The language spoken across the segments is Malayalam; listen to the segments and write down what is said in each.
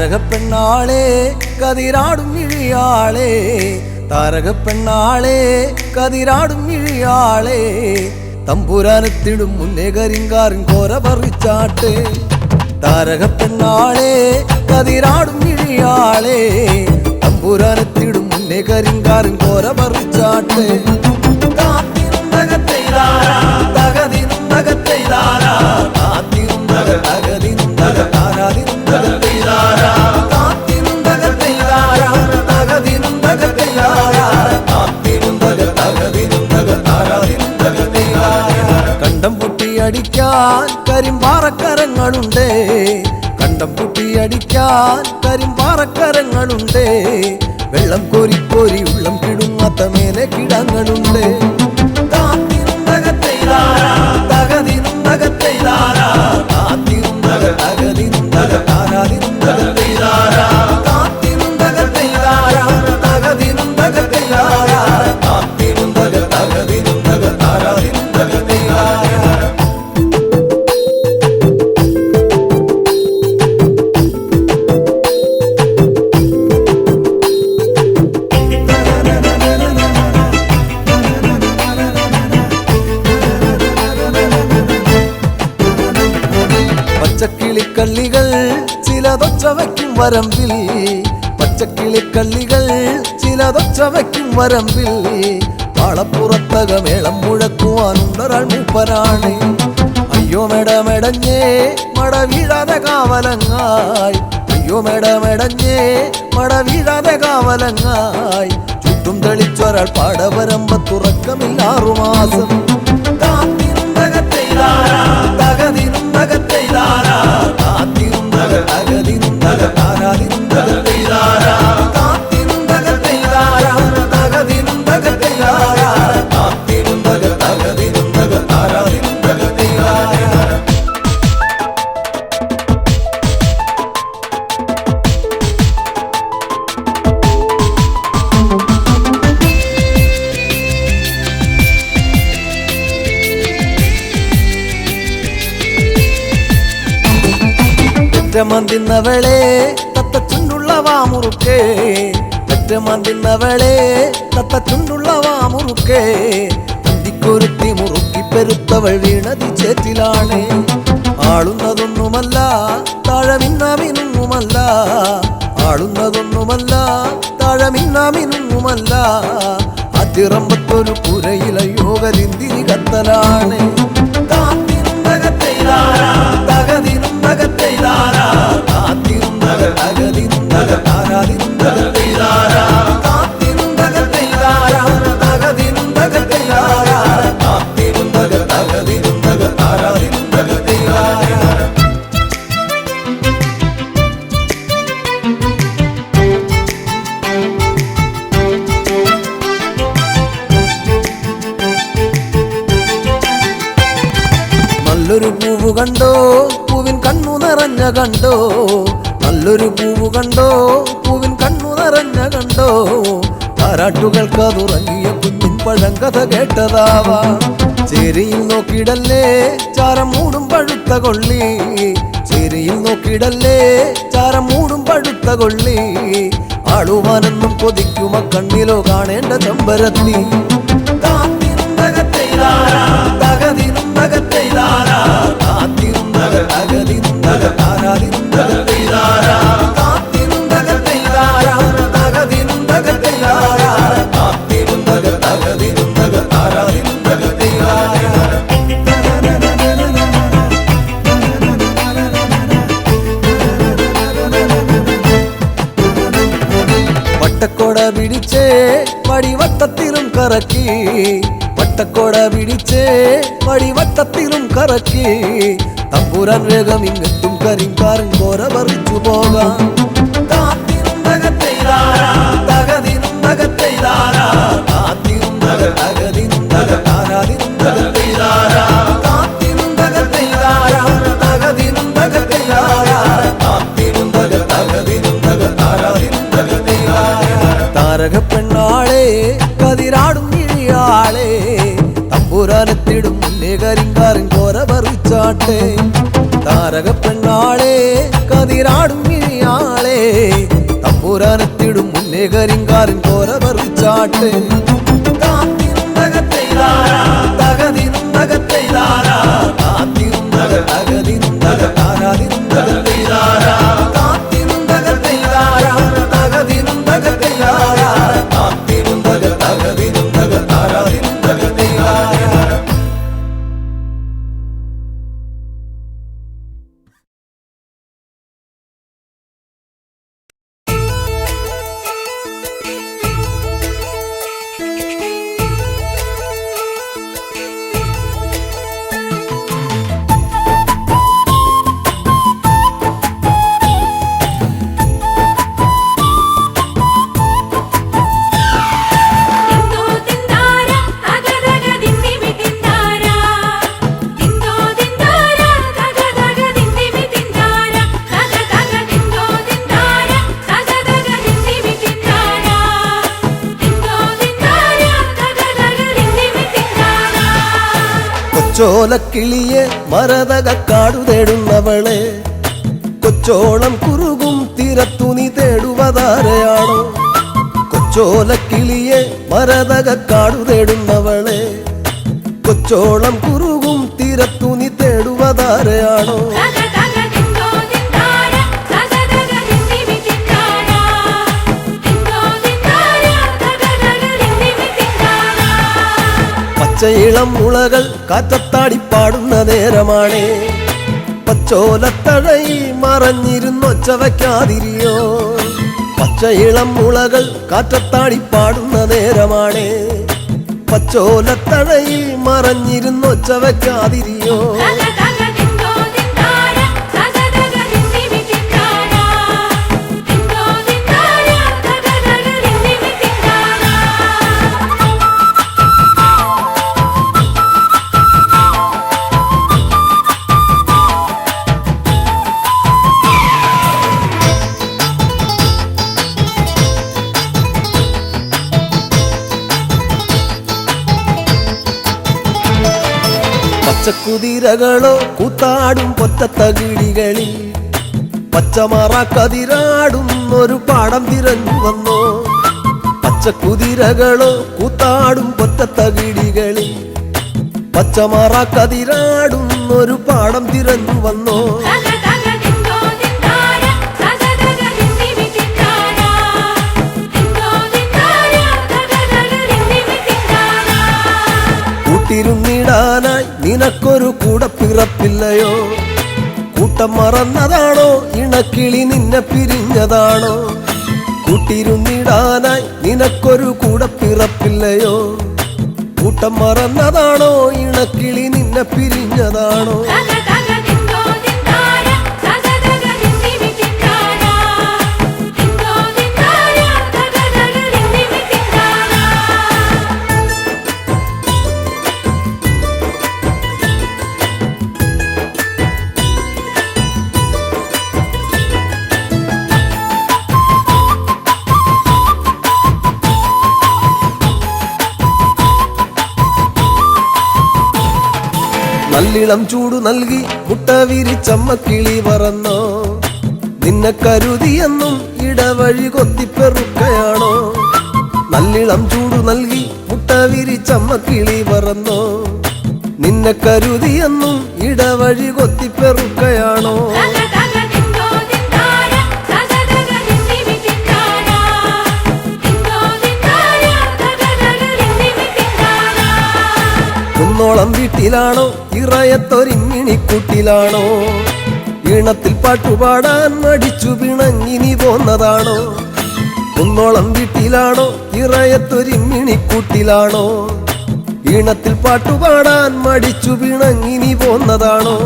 താരകപ്പെണ്ണാളെ കതിരാടും ഇഴിയാളെ താരകപ്പെണ്ണാളെ കതിരാടും ഇഴിയാളെ തമ്പുരാനെത്തിടും മുന്നേ കരിങ്കാറിൻ കോര പറിച്ചാട്ടെ താരകപ്പെണ്ണാളെ കതിരാടും ഇഴിയാളെ തമ്പുരാനെത്തിടും മുന്നേ കരിങ്കാറിൻ കോര പറിച്ചാട്ടെ കണ്ടം പൊട്ടിയടിക്കാൻ കരിമ്പാറക്കരങ്ങളുണ്ട് കണ്ടം പൊട്ടിയടിക്കാൻ കരിമ്പാറക്കരങ്ങളുണ്ട് വെള്ളം കോരി കോരി ഉള്ളം കിടുങ്ങാത്ത മേലെ കിടങ്ങളുണ്ട് പച്ചക്കിളിക്കള്ളികൾ ചിലതൊച്ച വയ്ക്കും വരമ്പിൽ പച്ചക്കിളിക്കള്ളികൾ ചിലതൊച്ച വയ്ക്കും വരമ്പിൽ പാളപ്പുറത്തകമേളം മുഴക്കുവാനുണ്ടൊരാൾ മൂപ്പനാണ് അയ്യോ മെടമെടഞ്ഞേ മട വീഴാതെ കാവലങ്ങായി അയ്യോ മെടമെടഞ്ഞേ മട വീഴാതെ കാവലങ്ങായി ചുറ്റും തെളിച്ചൊരാൾ പാടവരമ്പത്തുറക്കമില്ലാറു മാസം മന്തിന്നവളെ തത്ത ചുണ്ടുള്ള വാമുറുക്കേ മന്തിന്നവളെ തത്ത ചുണ്ടുള്ള വാമുറുക്കേ അന്തിക്കൊരുത്തി മുറുക്കി പെരുത്തവൾ വീണതി ചേറ്റിലാണ് ആളുന്നതൊന്നുമല്ല താഴമിന്നാമിനുമല്ല ആളുന്നതൊന്നുമല്ല താഴമിന്നാമിനുമല്ല അതിറമ്പത്തൊരു പുരയില യോഗലിന്തിരി കത്തലാണ് നല്ലൊരു പൂവ് കണ്ടോ പൂവിൻ കണ്ണു നിറഞ്ഞ കണ്ടോ നല്ലൊരു പൂവ് കണ്ടോ പൂവിൻ കണ്ണു നിറഞ്ഞ കണ്ടോ താരാട്ടുകൾക്കതുറങ്ങിയ കുഞ്ഞിൻ പഴങ്കഥ കേട്ടതാവാ ചേരിയിൽ നോക്കിടല്ലേ ചാരം മൂടും പഴുത്ത കൊള്ളി ചേരിയിൽ നോക്കിടല്ലേ ചാരം മൂടും പഴുത്ത കൊള്ളി ആളുവാനെന്നും കൊതിക്കുമ കണ്ണിലോ കാണേണ്ട ചെമ്പരത്തി വട്ടക്കോട പിടിച്ചേ വടിവട്ടത്തിലും കറക്കി വട്ടക്കോട പിടിച്ചേ വടിവട്ടത്തിലും കറക്കി തമ്പുരാൻ വേഗം ഇങ്ങെത്തും കരിങ്കാരൻ കോര പറിച്ചു പോകാം താരകപ്പെണ്ണാളെ കതിരാടും ഇഴിയാളെ തമ്പുരാനെത്തിടും മുന്നേ കരിങ്കാറിൻ കോര പറിച്ചാട്ടെ താരകപ്പെണ്ണാളെ കതിരാടും ഇഴിയാളെ പോരാനെത്തിടും മുന്നേ കരിങ്കാരൻ കോര പറിച്ചാട്ടെ കൊച്ചോലക്കിളിയെ മരതകക്കാടു തേടുന്നവളെ കൊച്ചോളം കുറുകും തീരത്തു നീ തേടുവതാരയാണോ കൊച്ചോലക്കിളിയെ മരതകക്കാടു തേടുന്നവളെ കൊച്ചോളം കുറുകും തീരത്തു നീ തേടുവതാരയാണോ പച്ചയിളം മുളകൾ കാറ്റത്താടി പാടുന്ന നേരമാണേ പച്ചോലത്തഴയി മറഞ്ഞിരുന്നൊച്ച വയ്ക്കാതിരിയോ പച്ചയിളം മുളകൾ കാറ്റത്താടി പാടുന്ന നേരമാണേ പച്ചോലത്തഴയി മറഞ്ഞിരുന്നൊച്ച വയ്ക്കാതിരിയോ പച്ചക്കുതിരകളോ കൂത്താടും പൊറ്റത്തകിടികളിൽ പച്ചമറ കതിരാടും ഒരു പാടം തിരഞ്ഞു വന്നോ പച്ചക്കുതിരകളോ കൂത്താടും പൊറ്റത്തകിടികളിൽ പച്ചമറ കതിരാടും ഒരു പാടം തിരഞ്ഞു വന്നോ കൂട്ടിരുന്നിടാനായി നിനക്കൊരു കൂടെ പിറപ്പില്ലയോ കൂട്ടം മറന്നതാണോ ഇണക്കിളി നിന്നെ പിരിഞ്ഞതാണോ കൂട്ടിരുന്നിടാനായി നിനക്കൊരു കൂടെ പിറപ്പില്ലയോ കൂട്ടം മറന്നതാണോ ഇണക്കിളി നിന്നെ പിരിഞ്ഞതാണോ നല്ലിളം ചൂടു നൽകി മുട്ട വിരിച്ചമ്മക്കിളി പറന്നോ നിന്നെ കരുതിയെന്നും ഇടവഴി കൊത്തിപ്പെറുക്കയാണോ നല്ലിളം ചൂടു നൽകി മുട്ട വിരിച്ചമ്മക്കിളി പറന്നോ നിന്നെ കരുതിയെന്നും ഇടവഴി കൊത്തിപ്പെറുക്കയാണോ കുന്നോളം വീട്ടിലാണോ ഇറയത്തൊരിമ്മിണിക്കൂട്ടിലാണോ ഈണത്തിൽ പാട്ടുപാടാൻ മടിച്ചു പിണങ്ങിനി പോന്നതാണോ കുന്നോളം വീട്ടിലാണോ ഇറയത്തൊരിമ്മിണിക്കൂട്ടിലാണോ ഈണത്തിൽ പാട്ടുപാടാൻ മടിച്ചു പിണങ്ങിനി പോന്നതാണോ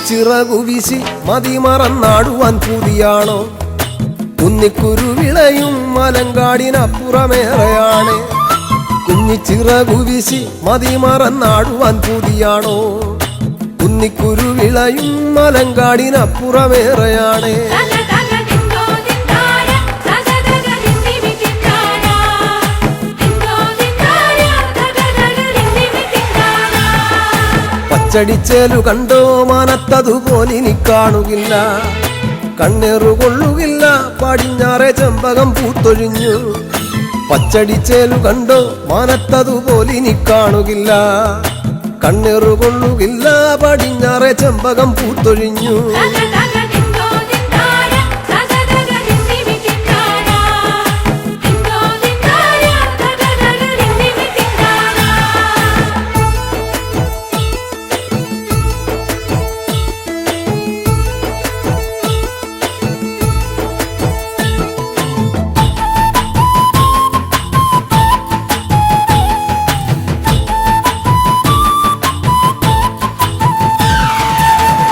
ചിറകു വീശി മതി മറന്നാടുവാൻ പൂതിയാണോ കുന്നിക്കുരുവിളയും മലങ്കാടിനപ്പുറമേറെയാണ്. കുഞ്ഞിച്ചിറകു വീശി മതി മറന്നാടുവാൻ പൂതിയാണോ? കുന്നിക്കുരുവിളയും മലങ്കാടിനപ്പുറമേറെയാണ്. പച്ചടിച്ചേലു കണ്ടോ മാനത്തതുപോലിനി കാണുകില്ല. കണ്ണേറുകൊള്ളുകില്ല പടിഞ്ഞാറെ ചെമ്പകം പൂത്തൊഴിഞ്ഞു. പച്ചടിച്ചേലു കണ്ടോ മാനത്തതുപോലിനി കാണുകില്ല. കണ്ണേറുകൊള്ളുകില്ല പടിഞ്ഞാറെ ചെമ്പകം പൂത്തൊഴിഞ്ഞു.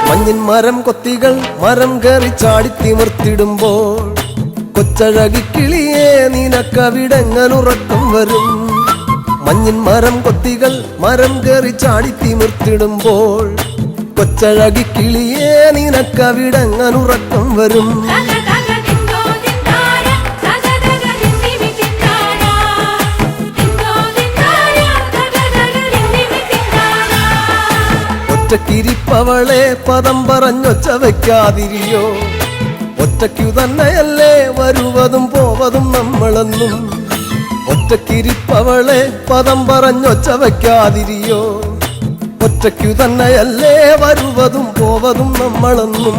മഞ്ഞിൻ മരം കൊത്തികൾ മരം കയറി ചാടിത്തിമിർത്തിടുമ്പോൾ കൊച്ചഴകിക്കിളിയെ നിനക്കവിടെങ്ങനുറക്കം വരും. മഞ്ഞിൻ മരം കൊത്തികൾ മരം കയറി ചാടിത്തിമിർത്തിടുമ്പോൾ കൊച്ചഴകിക്കിളിയെ നിനക്കവിടെങ്ങനുറക്കം വരും. ഒറ്റക്കിരിപ്പവളെ പദം പറഞ്ഞൊച്ച വയ്ക്കാതിരിയോ? ഒറ്റയ്ക്കു തന്നെയല്ലേ വരുവതും പോവതും നമ്മളെന്നും. ഒറ്റക്കിരിപ്പവളെ പദം പറഞ്ഞൊച്ച വയ്ക്കാതിരിയോ? ഒറ്റയ്ക്കു തന്നെയല്ലേ വരുവതും പോവതും നമ്മളെന്നും.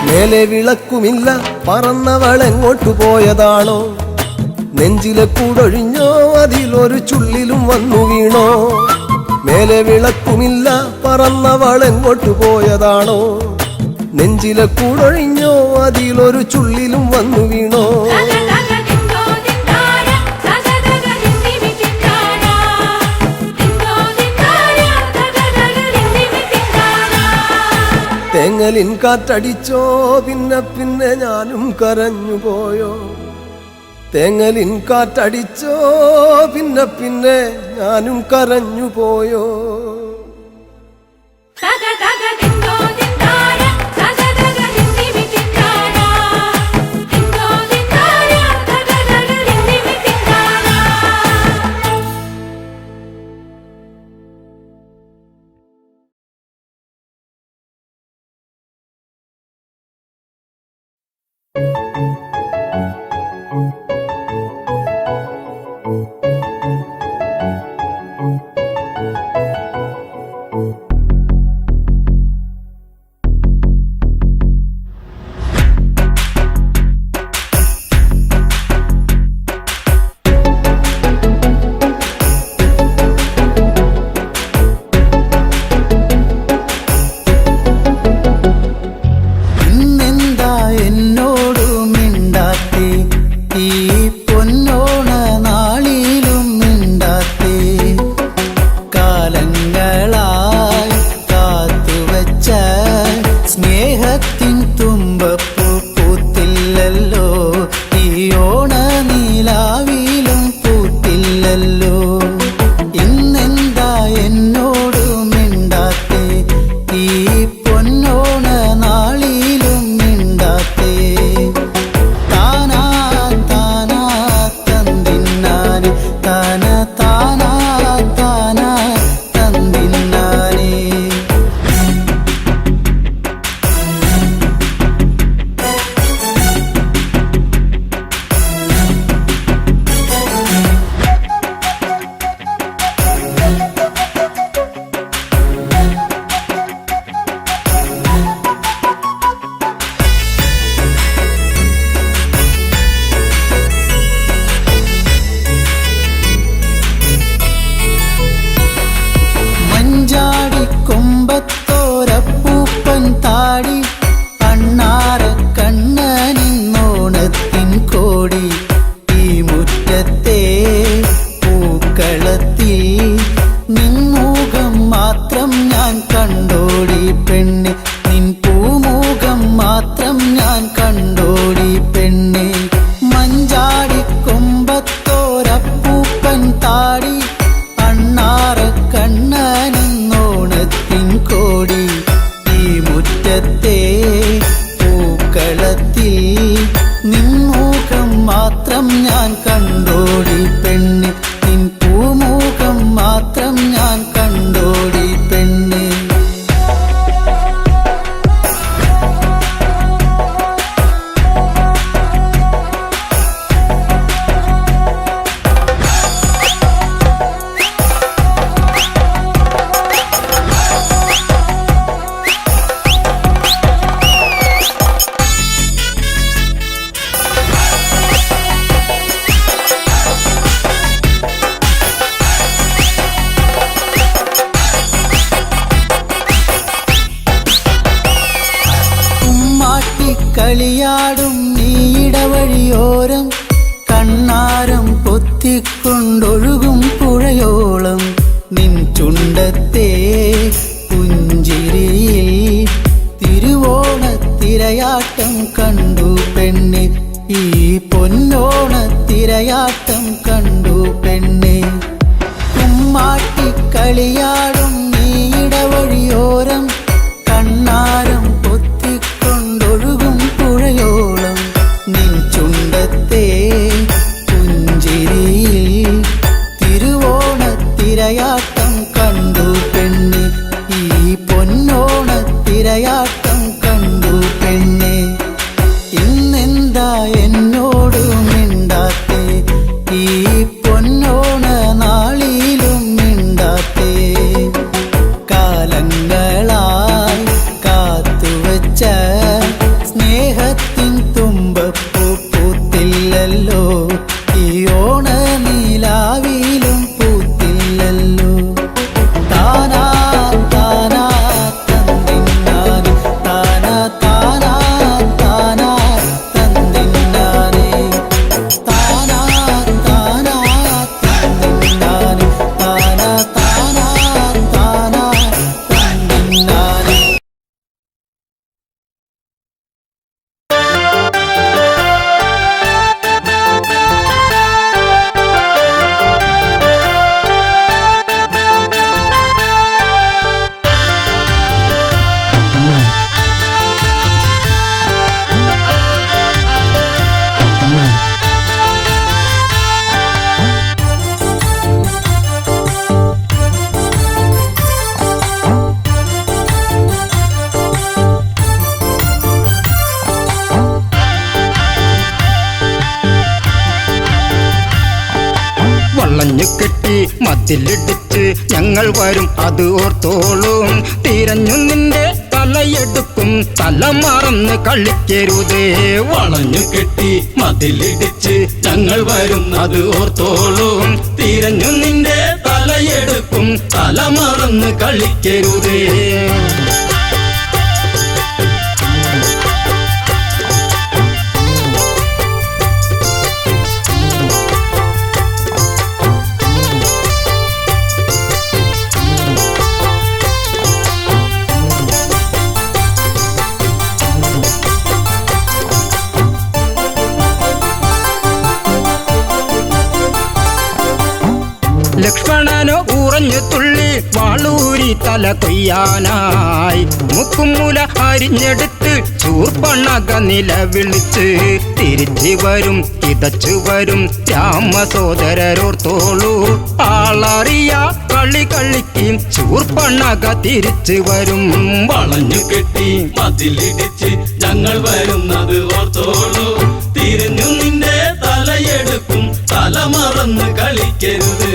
മേലെ വിളക്കുമില്ല പറന്നവളെങ്ങോട്ടു പോയതാണോ? നെഞ്ചിലെ കൂടൊഴിഞ്ഞോ അതിലൊരു ചുള്ളിലും വന്നു വീണോ? മേലെ വിളക്കുമില്ല പറന്നവളെങ്ങോട്ടു പോയതാണോ? നെഞ്ചിലെ കൂടൊഴിഞ്ഞോ അതിലൊരു ചുള്ളിലും വന്നു വീണോ? തേങ്ങലിൻ കാറ്റടിച്ചോ പിന്നെ പിന്നെ ഞാനും കരഞ്ഞുപോയോ? തേങ്ങലിൻ കാറ്റടിച്ചോ പിന്നെ പിന്നെ ഞാനും കരഞ്ഞുപോയോ? കണ്ടോടി പെണ്ണെ, നിൻ പൂമുഖം മാത്രം ഞാൻ കണ്ടോടി പെണ്ണെ. മഞ്ചാടി കൊമ്പത്തോരപ്പൂപ്പൻ താടി, അണ്ണാറ കണ്ണനെന്നോണത്തിൻ കോടി. ഈ മുറ്റത്തെ പൂക്കളത്തിൽ നിൻമുഖം മാത്രം ഞാൻ കണ്ടോടി പെണ്ണെ, നിൻ പൂമുഖം മാത്രം ഞാൻ കണ്ടോടി പെണ്ണെ. കളിയാടും നീയിടവഴിയോരം, കണ്ണാരം പൊത്തിക്കൊണ്ടൊഴുകും പുഴയോളം. നിൻ ചുണ്ടത്തെ പുഞ്ചിരിയിൽ തിരുവോണത്തിരയാട്ടം കണ്ടു പെണ്ണെ, ഈ പൊന്നോണത്തിരയാട്ടം കണ്ടു പെണ്ണെ. കുമ്മാട്ടി കളിയാടും നീയിടവഴിയോരം, കണ്ണാരം പൊത്തിക്കൊണ്ടൊഴുകും പുഴയോളം. നിൻ ചുണ്ടത്തെ പുഞ്ചിരിയിൽ തിരുവോണത്തിരയാട്ടം കണ്ടു പെണ്ണെ, ഈ പൊന്നോണത്തിരയാട്ടം കണ്ടു പെണ്ണെ. ഇന്നെന്താ എന്നോട് മിണ്ടാത്തേ, ഈ പൊന്നോണ നാളിലും മിണ്ടാത്തേ. കാലങ്ങളായി കാത്തുവച്ച സ്നേഹത്തിൻ തുമ്പപ്പൂ പൂത്തില്ലല്ലോ, ഈ ഓണ നിലാവിലും പൂത്തില്ലല്ലോ. താനാ താനാ തന്നിന്നാനെ, താനാ താനാ താനാ തന്നിന്നാനെ, താനാ താനാ തന്നിന്നാനെ, താനാ താനാ താനാ തന്നിന്നാനെ. വളഞ്ഞു കെട്ടി മതിലിടിച്ച് ഞങ്ങൾ വരും അത് ഓർത്തോളും. തിരഞ്ഞു നിന്റെ തലയെടുക്കും, തല മറന്ന് കളിക്കരുതേ. വളഞ്ഞു കെട്ടി മതിലിടിച്ച് ഞങ്ങൾ വരും അത് ഓർത്തോളും. തിരഞ്ഞു നിന്റെ തലയെടുക്കും, തല മറന്ന് കളിക്കരുതേ. ലക്ഷ്മണനോ ഉറഞ്ഞു തുള്ളി വാളൂരി തല കൊയ്യാനായി. മുക്കുമൂല അരിഞ്ഞെടുത്ത് ചൂർപ്പണക നിലവിളിച്ച് തിരിച്ചു വരും കിതച്ചു വരും രാമസോദരരോർത്തോളൂ. ആളറിയ കളി കളിക്കും ചൂർപ്പണക തിരിച്ചു വരും. വളഞ്ഞു കെട്ടി മതിലിടിച്ച് ഞങ്ങൾ വരുന്നത് ഓർത്തോളൂ. തിരിഞ്ഞു നിന്റെ തലയെടുക്കും, തല മറന്ന് കളിക്കരുത്.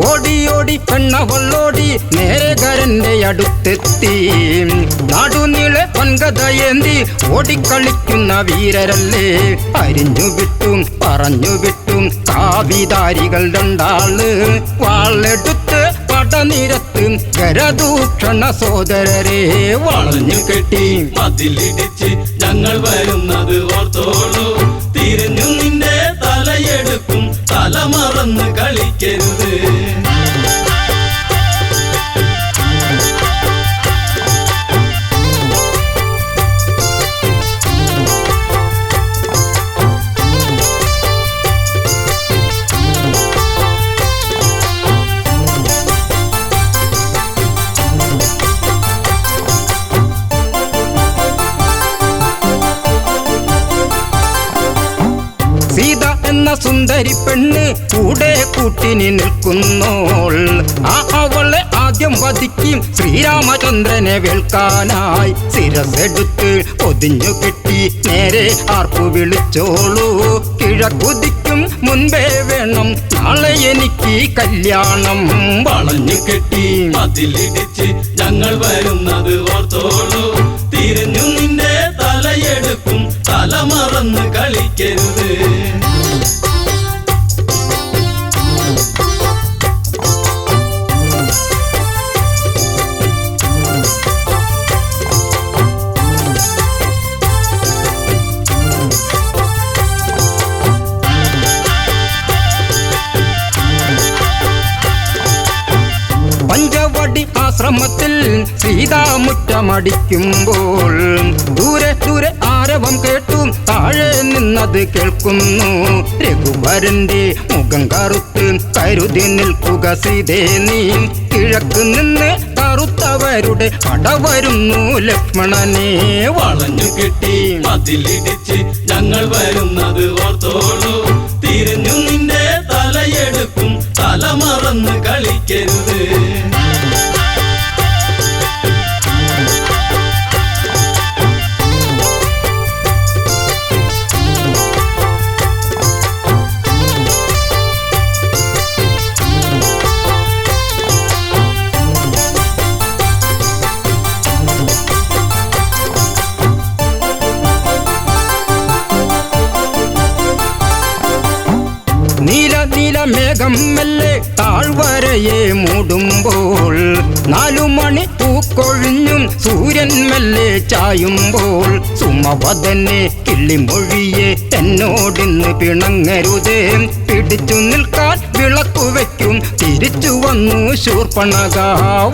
ഓടിയോടി പെണ്ണവളോടി നേരകരന്റെ അടുത്തെത്തി. നാടുനീളെ പൊൻകഥയേന്തി ഓടിക്കളിക്കുന്ന വീരരല്ലേ. അരിഞ്ഞു വിട്ടും പറഞ്ഞു വിട്ടും കണ്ടു കാവിധാരികൾ രണ്ടാള് വാളെടുത്ത് പടനിരത്ത് കരദൂഷണ സോദരരെ വളഞ്ഞു കെട്ടി മതിലിടിച്ച് ഞങ്ങൾ വരുന്നത് ഓർത്തോളൂ തിരിഞ്ഞു നിന്റെ തലയെടുക്കും തല മറന്ന് കളിക്കരുത് സീത എന്ന സുന്ദരി പെണ്ണ് കൂടെ കൂട്ടിനി നിൽക്കുന്നോൾ അവളെ ആദ്യം വധിക്കും ശ്രീരാമചന്ദ്രനെ വേൽക്കാനായി ശിരസെടുത്ത് പൊതിഞ്ഞു കെട്ടി നേരെ ആർപ്പു വിളിച്ചോളൂ കിഴക്കുതിക്കും മുൻപേ വേണം നാളെ എനിക്ക് കല്യാണം വളഞ്ഞു കെട്ടി മതിലിടിച്ച് ഞങ്ങൾ വരുന്നത് ഓർത്തോളൂ തിരിഞ്ഞു നിന്റെ തലയെടുക്കും തല മറന്ന് കളിക്കരുത് പഞ്ചവടി ആശ്രമത്തിൽ സീതാമുറ്റമടിക്കുമ്പോൾ ദൂരെ ദൂരെ ആരവം കേട്ടു താഴെ നിന്നത് കേൾക്കുന്നു രഘുവരന്റെ മുഖം കറുത്ത് കരുതി നിൽക്കുക സീതേ നീ കിഴക്ക് നിന്ന് കറുത്തവരുടെ പട വരുന്നു ലക്ഷ്മണനെ വളഞ്ഞു കെട്ടി മതിലിടിച്ച് ഞങ്ങൾ വരുന്നത് ഓർത്തോളൂ തിരിഞ്ഞു നിന്റെ തലയെടുക്കും തല മറന്ന് കളിക്കരുത് നീല നീല മേഘം മെല്ലെ താഴ്വരയെ മൂടുമ്പോൾ 4 മണി പൂക്കൊഴിഞ്ഞും സൂര്യൻ മെല്ലെ ചായുമ്പോൾ സുമവദനെ കിള്ളിമൊഴിയെ എന്നോടിന്ന് പിണങ്ങരുതേ പിടിച്ചു നിൽക്കാൻ വിളക്കു വയ്ക്കും തിരിച്ചു വന്നു ശൂർപ്പണഖ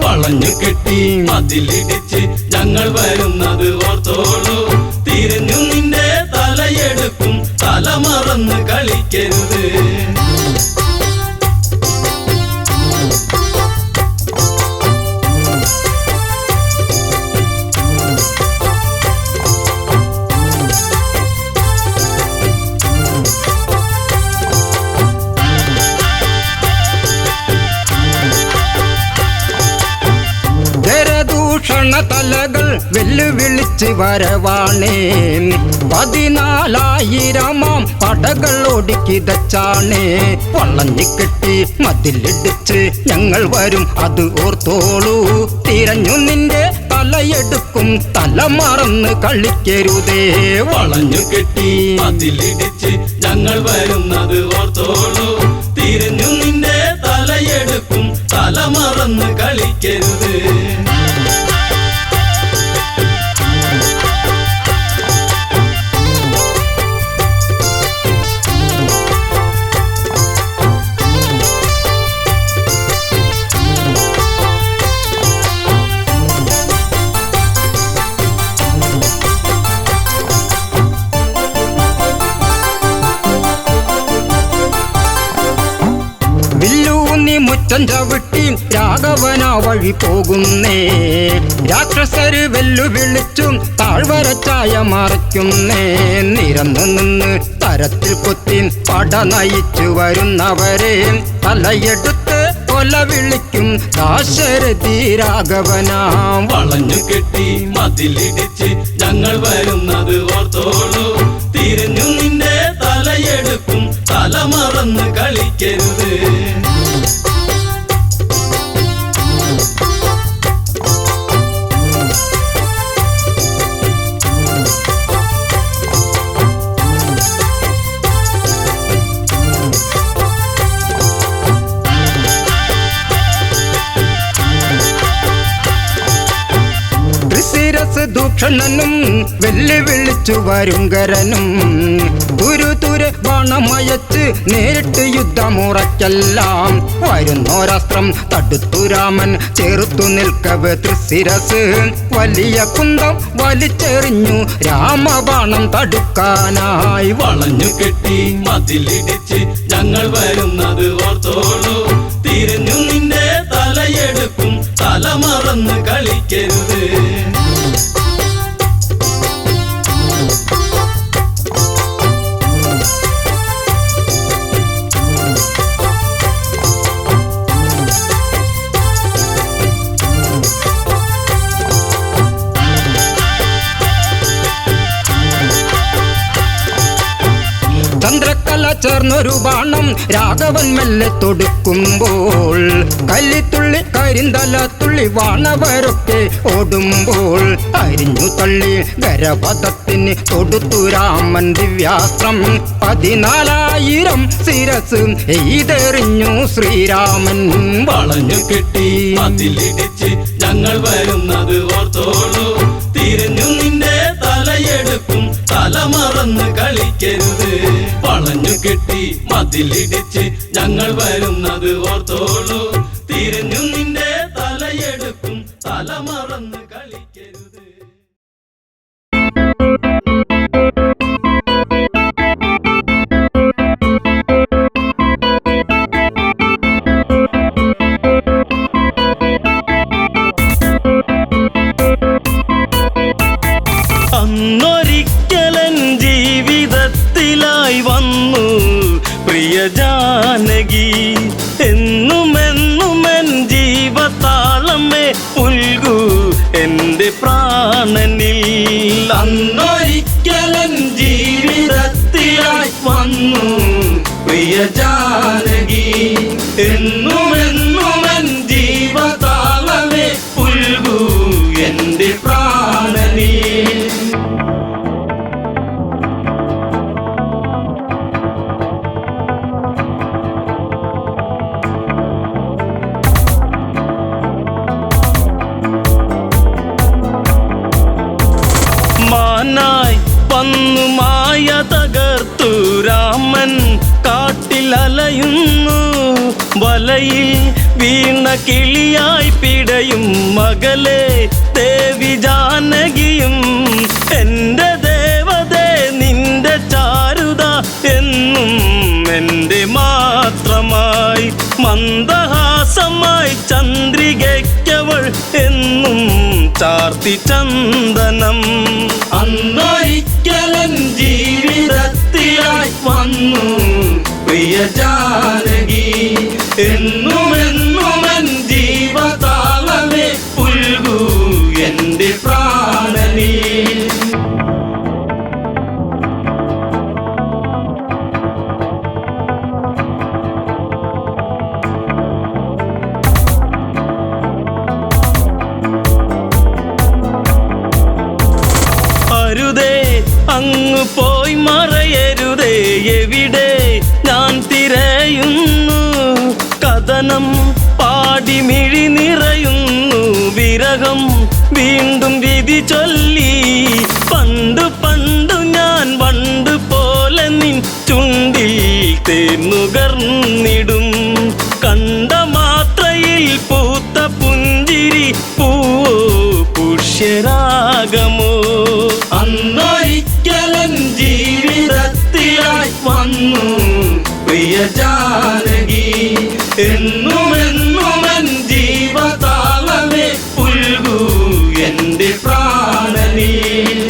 വളഞ്ഞു കെട്ടി മതിലിടിച്ച് ഞങ്ങൾ വരുന്നത് ഓർത്തോളൂ തിരിഞ്ഞു നിന്റെ തലയെടുക്കും തല മറന്ന് കളിക്കരുത് തലകൾ വെല്ലുവിളിച്ച് വരവാണേ 14,000 പടകൾ ഒടുക്കിതച്ചാണേ വളഞ്ഞു കെട്ടി മതിലിടിച്ച് ഞങ്ങൾ വരും അത് ഓർത്തോളൂ തിരഞ്ഞു നിന്റെ തലയെടുക്കും തല മറന്ന് കളിക്കരുതേ വളഞ്ഞു കെട്ടി മതിലിടിച്ച് ഞങ്ങൾ വരുന്നത് ഓർത്തോളൂ തിരിഞ്ഞു നിന്റെ തലയെടുക്കും തല മറന്ന് കളിക്കരുത് മുറ്റം ചവിട്ടി രാഘവന വഴി പോകുന്നേ രാക്ഷസര് വെല്ലുവിളിച്ചും താഴ്വരച്ചായ മറയ്ക്കുന്നേ നിരന്നു നിന്ന് തരത്തിൽ കൊത്തി പട നയിച്ചു വരുന്നവരെ തലയെടുത്ത് കൊല വിളിക്കും ദാശരഥി രാഘവനാം വളഞ്ഞു കെട്ടി മതിലിടിച്ച് ഞങ്ങൾ വരുന്നത് ഓർത്തോളൂ തിരിഞ്ഞു നിന്റെ തലയെടുക്കും തല മറന്ന് കളിക്കരുത് ദക്ഷണനും വെല്ലുവിളിച്ചു വരുങ്കരനും തുരുതുരെ ബാണമയച്ച് നേരിട്ട് യുദ്ധമുറയ്ക്കെല്ലാം വരുന്നോരസ്ത്രം തടുത്തു രാമൻ ചേർത്തു നിൽക്കവേ തൃശിരസ് വലിയ കുന്തം വലിച്ചെറിഞ്ഞു രാമബാണം തടുക്കാനായി. വളഞ്ഞു കെട്ടി മതിലിടിച്ച് ഞങ്ങൾ വരുന്നത് ഓർത്തോളൂ, തിരിഞ്ഞു നിന്റെ തലയെടുക്കും, തല മറന്ന് കളിക്കരുത്. ചന്ദ്രക്കല ചേർന്നൊരു ബാണം രാഘവൻ മെല്ലെ തൊടുക്കുമ്പോൾ കല്ലിത്തുള്ളി കരിന്തലത്തുള്ളി വാണവരൊക്കെ ഓടുമ്പോൾ അരിഞ്ഞു തള്ളി ഗരപഥത്തിന് തൊടുത്തു രാമൻ ദിവ്യാസ്ത്രം 14,000 ശിരസ് എയ്തെറിഞ്ഞു ശ്രീരാമൻ. വളഞ്ഞു കെട്ടി മതിലിടിച്ച് ഞങ്ങൾ വരുന്നത് ഓർത്തോളൂ, തിരിഞ്ഞു നിന്റെ തലയെടുക്കും, തല മറന്ന് കളിക്കരുത്. വളഞ്ഞു കെട്ടി മതിലിടിച്ച് ഞങ്ങൾ വരുന്നത് ഓർത്തോളൂ, തിരിഞ്ഞു നിന്റെ തലയെടുക്കും, തല മറന്ന് കളിക്കരുത്. അന്നൊരിക്കലൻ ജീവിതത്തിലായി വന്നു പ്രിയ ജാനകി, എന്നുമെന്നുമെൻ ജീവതാളമേ പുൽകൂ എൻ്റെ പ്രാണനിൽ. അന്നൊരിക്കലൻ ജീവിതത്തിലായി വന്നു പ്രിയ ജാനകി, എന്നുമെന്നുമെൻ ജീവതാളമേ പുൽകൂ എൻ്റെ പ്രാണനിൽ. മാനായി വന്നു മായ തകർത്തു രാമൻ കാട്ടിലലയുന്നു, വലയിൽ വീണ കിളിയായി പിടയും മകളെ ദേവി ജാനകിയും. എൻ്റെ ദേവതേ നിന്റെ ചാരുത എന്നും എൻ്റെ മാത്രമായി, മന്ദഹാസമായി ചന്ദ്രികയ്ക്കവൾ എന്നും ചാർത്തി ചന്ദനം. അന്നൊരിക്കലൻ ജീവിതത്തിലായി വന്നു പ്രിയ ജാനകി, എന്നുമെന്നുമെൻ ജീവതാളമേ പുൽകൂ എൻ്റെ പ്രാണനിൽ. അരുതേ അങ്ങ് പോയി മറയരുതേ, എവിടെ ഞാൻ തിരയുന്നു, കഥനം പാടി മിഴി നിറയുന്നു, വിരഹം വീണ്ടും വിധി ചൊല്ലി. പണ്ടു പണ്ടു ഞാൻ വണ്ടു പോലെ നിൻ ചുണ്ടിൽ തേന്നുകർന്നിടും, കണ്ട മാത്രയിൽ പൂത്ത പുഞ്ചിരി പൂവോ പുഷ്യരാഗമോ. അന്നൊരിക്കലൻ ജീവിതത്തിലായി വന്നു പ്രിയ ജാനകി, എന്നുമെന്നുമെൻ ജീവതാളമേ പുൽകൂ എൻ്റെ പ്രാണനിൽ.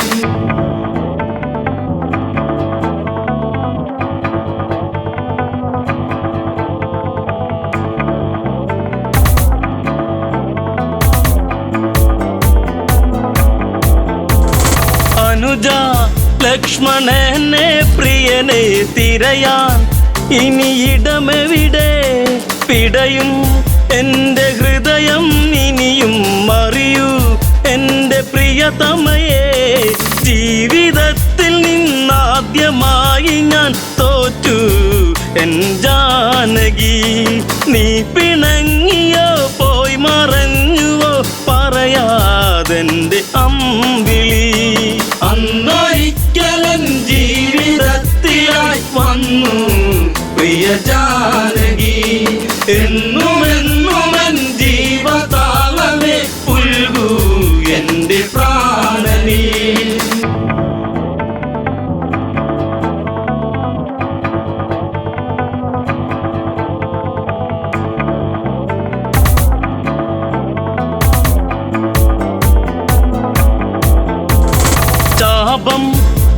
അനുജ ലക്ഷ്മണനെ പ്രിയനെ തിരയാൻ ഇനി ഇടമെവിടെ, പിടയും എൻ്റെ ഹൃദയം ഇനിയും അറിയൂ എൻ്റെ പ്രിയതമയെ. ജീവിതത്തിൽ നിന്നാദ്യമായി ഞാൻ തോറ്റു എൻ ജാനകി, നീ പിണങ്ങിയോ പോയി മറഞ്ഞുവോ പറയാതെൻ്റെ അമ്പിളി. വന്നു പ്രിയ ജാനകി എന്നുമെന്നുമെൻ ജീവതാളമേ പുൽകൂ എൻ്റെ പ്രാണനീ ശാപം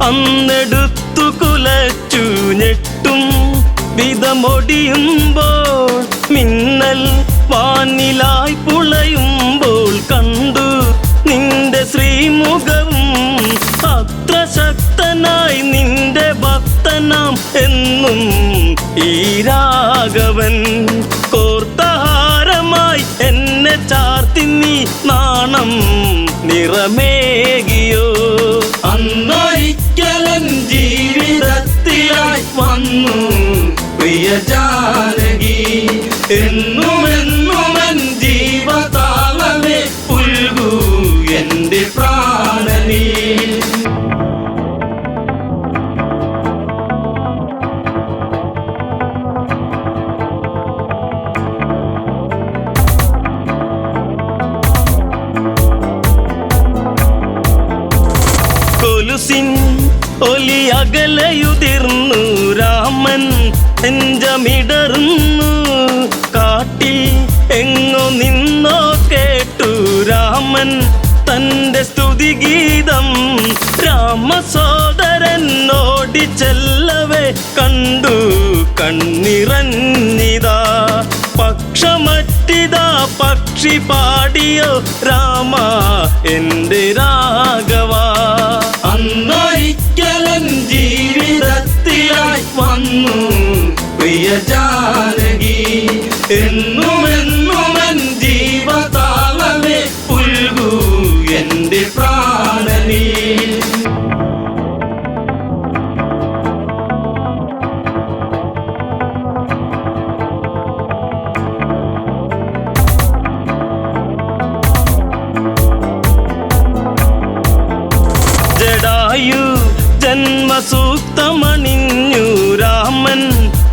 അന്നെടുത്തു കുലച്ചു ഞെട്ടും വിധമൊടിയുമ്പോൾ മിന്നൽ വാനിലായി പുളയുമ്പോൾ കണ്ടു നിന്റെ ശ്രീമുഖവും അത്ര ശക്തനായി നിന്റെ ഭക്തനാം എന്നും ഈ രാഘവൻ കോർത്തഹാരമായി എന്നെ ചാർത്തി നീ നാണം നിറമേകിയോ അന്നൊരിക്കലൻ ജീവിതത്തിലായി വന്നു പ്രിയ ജാനകി എന്നുമെന്നുമെൻ ജീവതാളമേ പുൽകൂ എൻ്റെ പ്രാണനീ കൊലുസിൻ ഒലി അകലയുതിർന്നു രാമൻ നെഞ്ചമിടറുന്നു കാട്ടിൽ എങ്ങോ നിന്നോ കേട്ടു രാമൻ തന്റെ സ്തുതിഗീതം രാമസോദരൻ ഓടിച്ചെല്ലവേ കണ്ടു കണ്ണിറഞ്ഞിതാ പക്ഷമറ്റിതാ പക്ഷി പാടിയോ രാമ എൻ്റെ രാഘവ അന്നൊരിക്കലൻ ജീവിതത്തിലായി വന്നു പ്രിയ ജാനകി എന്നുമെന്നുമെൻ ജീവതാളമേ പുൽകൂ എൻ്റെ പ്രാണനീ ജടായു ജന്മസൂക്തമണിഞ്ഞു രാമൻ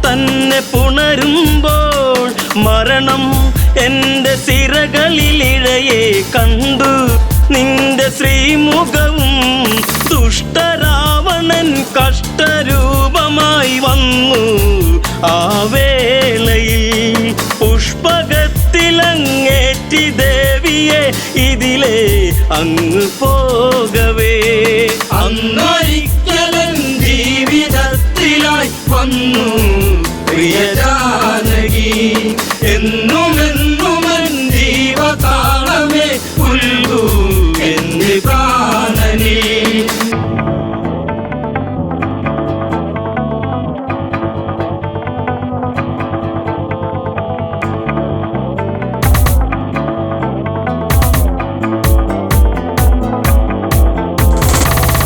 തന്നെ പുണരുമ്പോൾ മരണം എൻ്റെ സിരകളിലിഴയെ കണ്ടു നിന്റെ ശ്രീമുഖവും ദുഷ്ടരാവണൻ കഷ്ടരൂപമായി വന്നു ആ വേളയിൽ പുഷ്പകത്തിലങ്ങേറ്റി ദേവിയെ ഇതിലെ അങ്ങ് പോകവേ അന്നൊരിക്കലൻ ജീവിതത്തിലായി വന്നു പ്രിയ ജാനകി എന്നുമെന്നുമെൻ ജീവതാളമേ പുൽകൂ എൻ്റെ പ്രാണനീ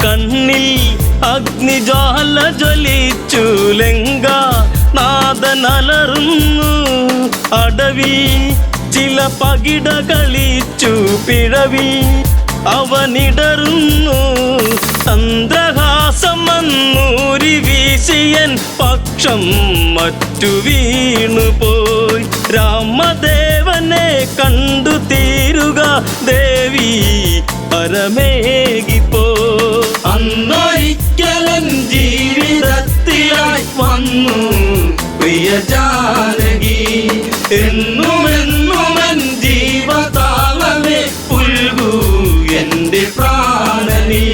കണ്ണിൽ അഗ്നിജ്വാല ജ്വലിച്ചു ലങ്ക നാദനലറുന്നു അടവി ചില പകിട കളിച്ചു പിഴവി അവനിടറുന്നു ചന്ദ്രഹാസം മന്നൂരി വീശിയൻ പക്ഷം മറ്റു വീണുപോയി രാമദേവനെ കണ്ടു തീരുക ദേവി പരമേകിപ്പോ അന്നൊരിക്കലൻ ജീവിതത്തിലായി വന്നു പ്രിയ ജാനകി എന്നുമെന്നുമെൻ ജീവതാളമേ പുൽകൂ എൻ്റെ പ്രാണനീ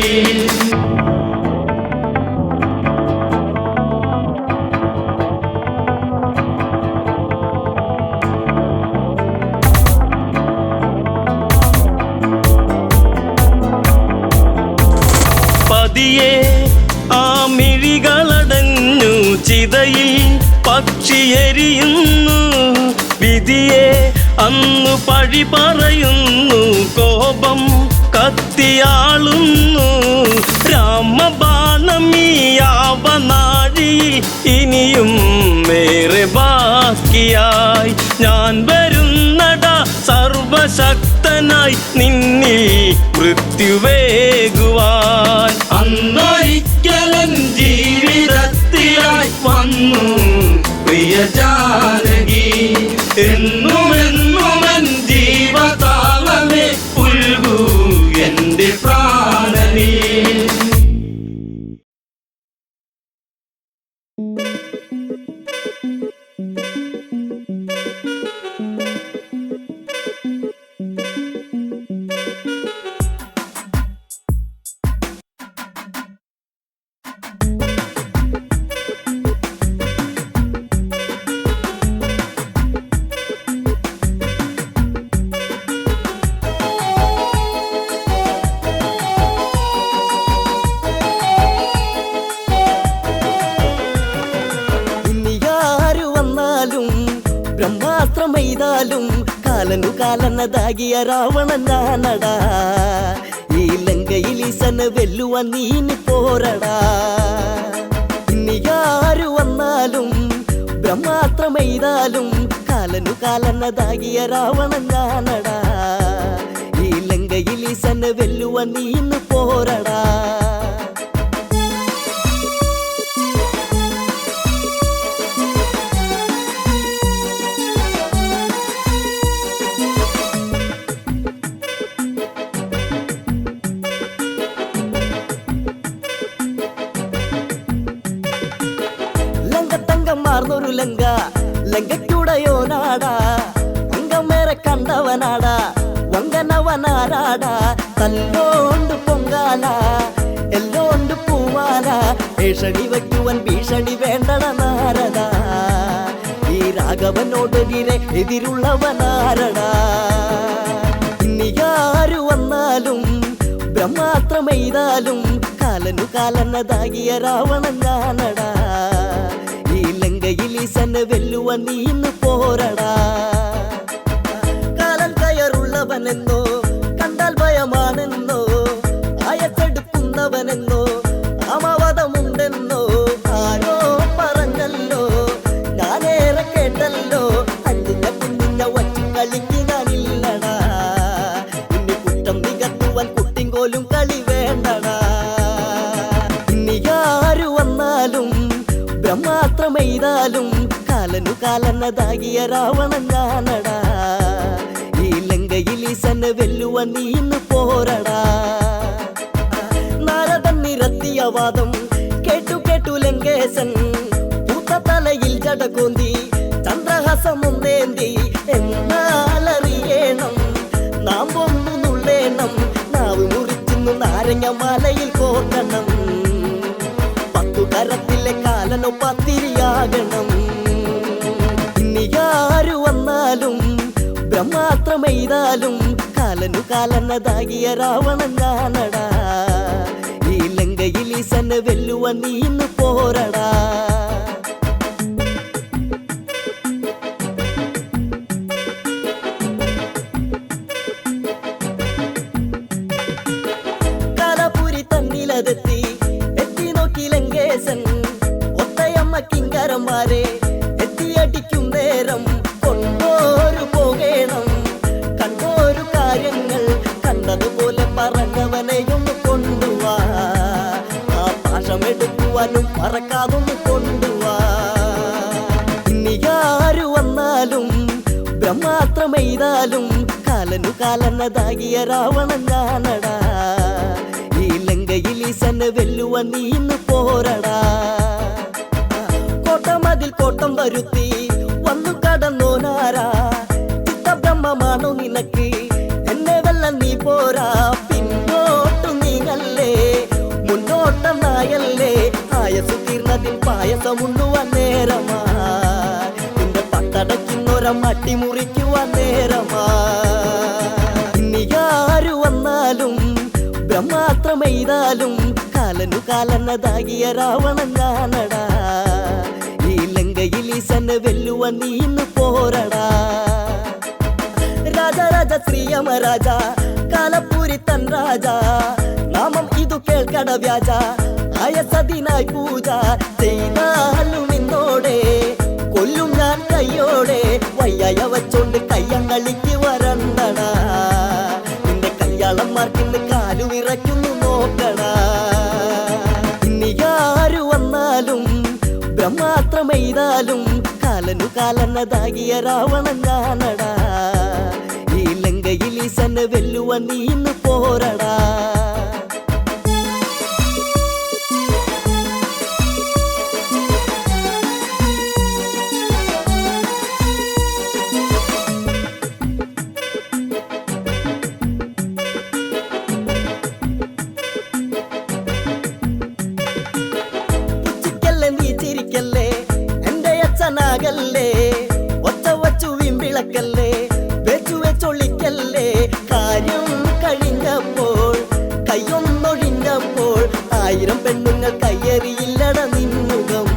പതിയെ ആ മിഴികളടഞ്ഞു ചിതയിൽ പക്ഷിയെരിയുന്നു വിധിയെ അന്നു പഴി പറയുന്നു കോപം കത്തിയാളുന്നു രാമബാണമീയാവനാഴിയിൽ ഇനിയും ഏറെ ബാക്കിയായി ഞാൻ വരുന്നടാ സർവശക്തനായി നിന്നിൽ മൃത്യുവേകുവാൻ അന്നൊരിക്കലൻ ജീവിതത്തിലായി വന്നു പ്രിയ ജാനകി എന്നുമെന്നുമെൻ ജീവതാളമേ പുൽകൂ എന്റെ പ്രാണനീ ബ്രഹ്മാസ്ത്രമെയ്താലും കാലനു കാലനതാകിയ രാവണൻ ഞാനടാ ഈ ലങ്കയിൽ ഈശന് വെല്ലുവാൻ നീന് പോരടാ ഇനിയാരു വന്നാലും ബ്രഹ്മാസ്ത്രമെയ്താലും കാലനു കാലനതാകിയ രാവണൻ ഞാനടാ ഈ ലങ്കയിൽ ഈശന് വെല്ലുവാൻ നീന് പോരടാ മാർന്നൊരു ലങ്ക ലങ്കയ്ക്കുടയോ നാടാ അങ്കമേറെ കണ്ടവനാടാ വങ്കനവനാരാടാ തല്ലോണ്ട് പൊങ്കാല എല്ലോണ്ട് പൂവാല ഭീഷണി വയ്ക്കുവൻ ഭീഷണി വേണ്ടട നാരടാ ഈ രാഘവനോടെതിരെ എതിരുള്ളവനാരടാ ഇനിയാരു വന്നാലും ബ്രഹ്മാസ്ത്രമെയ്താലും കാലനു കാലനതാകിയ രാവണൻ ഞാനടാ ഈശന് വെല്ലുവാൻ നീന്ന് പോരടാ കാലം കയറുള്ളവനെന്നോ കണ്ടാൽ ഭയമാണെന്നോ ആയത്തെടുക്കുന്നവനെന്നോ അമവധമുണ്ടെന്നോ ആരോ പറഞ്ഞല്ലോ ഞാനേറെ കേട്ടല്ലോ അഞ്ചിന്റെ കുഞ്ഞിന്റെ വച്ചു കളിക്ക് ഞാനില്ലടാ ഇനി കുറ്റം നികത്തുവാൻ കുട്ടിങ്കോലും കളി വേണ്ടടാ ഇനിയാരു വന്നാലും ബ്രഹ്മാസ്ത്രമെയ്താലും കാലനു കാലനതാകിയ രാവണൻ ഞാനടാ ഈ ലങ്കയിൽ ഈശന് വെല്ലുവാൻ നീന്ന് പോരടാ നാരദൻ നിരത്തിയ വാദം കേട്ടു കേട്ടു ലങ്കേശൻ പൂത്ത തലയിൽ ജടകോന്തി ചന്ദ്രഹാസമൊന്നേന്തി എന്നാലറിയണം നാം ഒന്നു നുള്ളേണം നാവ് മുറിച്ചിന്നു നാരങ്ങമാലയിൽ കോർക്കണം കരത്തിലെ കാലനോ പത്തിരിയാകണം ഇനിയാരു വന്നാലും ബ്രഹ്മാസ്ത്രമെയ്താലും കാലനു കാലനതാകിയ രാവണൻ ഞാനടാ ഈ ലങ്കയിൽ ഈശന് വെല്ലുവാൻ നീന്ന് പോരടാ കാലപുരി തന്നിലതെത്തി ഒത്തയമ്മ കിങ്കരന്മാരെ എത്തിയടിക്കും നേരം കൊണ്ടോരു പോകേണം കണ്ടോരു കാര്യങ്ങൾ കണ്ടതുപോലെ പറഞ്ഞവനെയൊന്ന് കൊണ്ടുവാ ആ പാശമെടുക്കുവാനും പറക്കാതൊന്ന് കൊണ്ടുവാ ഇനിയാരു വന്നാലും ബ്രഹ്മാസ്ത്രമെയ്താലും കാലനു കാലനതാകിയ രാവണൻ ഞാനടാ ഈ ലങ്കയിൽ ഈശന് വെല്ലുവാൻ നീന്ന് പോരടാ കോട്ടമതിൽ കോട്ടം വരുത്തി വന്നു കടന്നോനാരാ ചിത്തബ്രഹ്മമാണോ നിനക്ക് എന്നെ വെല്ലം നീ പോരാ പിന്നോട്ടു നീങ്ങല്ലേ മുന്നോട്ടനായല്ലേ ആയസു തീർന്നതിൽ പായസമുണ്ണുവാൻ നേരമാ നിന്റെ പട്ടടയ്ക്കുന്നൊര മട്ടി മുറിക്കുവാൻ നേരമാ ഇനിയാരു വന്നാലും ബ്രഹ്മാസ്ത്രമെയ്താലും കാലനു കാലനതാകിയ രാവണൻ ഞാനടാ ഈ ലങ്കയിൽ ഈശന് വെല്ലുവാൻ നീന്ന് പോരടാ രാജരാജ ശ്രീയമരാജ കാലപ്പൂരി തൻ രാജ നാമം ഇതു കേൾക്കട വ്യാജ ആയസതിനായി പൂജ ചെയ്താലും ഇന്നോടെ കൊല്ലും ഞാൻ കയ്യോടെ വയ്യായ വച്ചോണ്ട് കയ്യങ്ങളിക്ക് വരണ്ടടാ നിന്റെ കല്യാളന്മാർക്കിന്ന് കാലു വിറയ്ക്കുന്നു നോക്കടാ ഇനിയാരു വന്നാലും ബ്രഹ്മാസ്ത്ര കാലനു കാലനതാകിയ രാവണൻ ഞാനടാ ഈ ലങ്കയിൽ ഈശനെ വെല്ലുവാൻ നീ ഇന്ന് പോരടാ ല്ലേ ഒച്ച വച്ചു വീമ്പിളക്കല്ലേ വെച്ചു വെച്ചൊള്ളിക്കല്ലേ കാര്യം കഴിഞ്ഞപ്പോൾ കയ്യൊന്നൊഴിഞ്ഞപ്പോൾ 1000 പെണ്ണുങ്ങൾ കയ്യേറിയില്ലട നിന്നുകം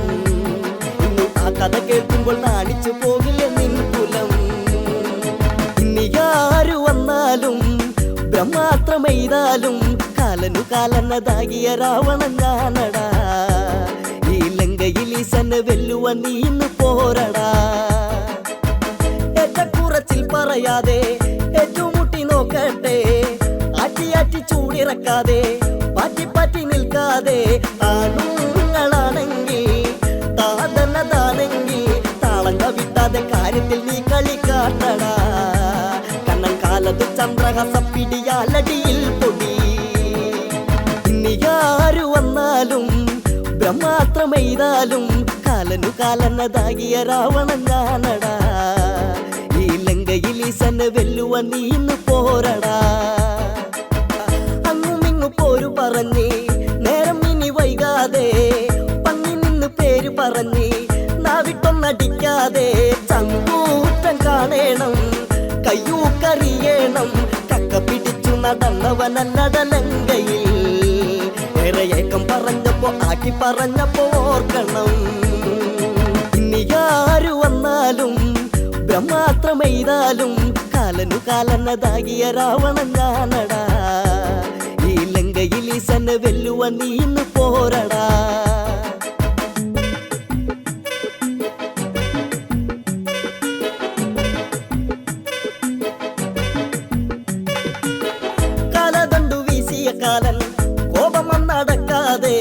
ഇന്നു ആ കഥ കേൾക്കുമ്പോൾ നാണിച്ചു പോകില്ലേ നിൻ കുലം ഇന്നിയാരു വന്നാലും ബ്രഹ്മാസ്ത്രമെയ്താലും കാലനു കാലനതാകിയ രാവണൻ ഞാനടാ ഈ ലങ്കയിൽ ഈശനെ വെല്ലുവാൻ നീ ഇന്ന് പോരടാ ഏറ്റക്കുറച്ചിൽ പറയാതെ ഏറ്റുമുട്ടി നോക്കട്ടെ ആറ്റി ചൂടിറക്കാതെ പാറ്റി നിൽക്കാതെ ആണുങ്ങളാണെങ്കിൽ താതന്നതാണെങ്കിൽ താളങ്ക വിട്ടാതെ കാര്യത്തിൽ നീ കളി കാട്ടടാ കണ്ണൻ കാലത്ത് ചന്ദ്രഹസം പിടിയാലടിയിൽ പൊടി ഇന്നിയാരു വന്നാലും ബ്രഹ്മാസ്ത്രമെയ്താലും കാലനു കാലനതാകിയ രാവണൻ ഞാനടാ ഈ ലങ്കയിൽ ഈശനെ വെല്ലുവാൻ നീ ഇന്ന് പോരടാ അങ്ങുമിങ്ങു പോരു പറഞ്ഞ് നേരം ഇനി വൈകാതെ പങ്ങി നിന്ന് പേര് പറഞ്ഞ് നാവിട്ടൊന്നടിക്കാതെ ചങ്കൂറ്റം കാണേണം കയ്യൂക്കറിയണം കക്ക പിടിച്ചു നടന്നവനല്ലട ലങ്കയിൽ ഏകം പറഞ്ഞപ്പോ ആക്കി പറഞ്ഞപ്പോ ഓർക്കണം ഇന്നിയാരു വന്നാലും ബ്രഹ്മാസ്ത്രമെയ്താലും കാലനു കാലനതാകിയ രാവണൻ ഞാനടാ ഈ ലങ്കയിൽ ഈശനെ വെല്ലുവാൻ നീ ഇന്ന് പോരടാ കാലദണ്ഡു വീശിയ കാലൻ കോപമൊന്നടക്കാതെ